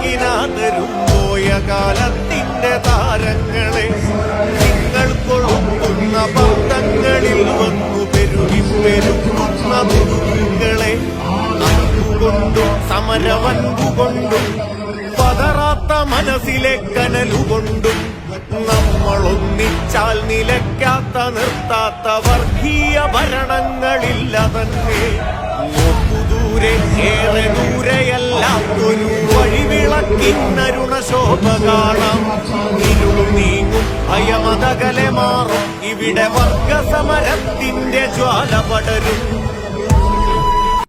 കണക്കിനാതരും പോയ കാലത്തിന്റെ താരങ്ങളെ നിങ്ങൾ കൊളുത്തുന്ന ബന്ധങ്ങളിൽ വന്നു പെരുകി പെരുകുന്ന മുറുകളെ അമ്പുകൊണ്ടും സമരവൻപുകൊണ്ടും പതറാത്ത മനസ്സിലെ കനലുകൊണ്ടും നമ്മളൊന്നിച്ചാൽ നിലയ്ക്കാത്ത നിർത്താത്ത വർഗീയ ഭരണങ്ങളില്ല തന്നെ. നോക്കുദൂരെ ഏറെ ദൂരെയല്ലാത്തൊരു വഴിവിളക്കിന്നരുണശോഭ കാണാം. ഇരുളു നീങ്ങും ഭയമതകലെ മാറും ഇവിടെ വർഗസമരത്തിന്റെ ജ്വാല പടരും.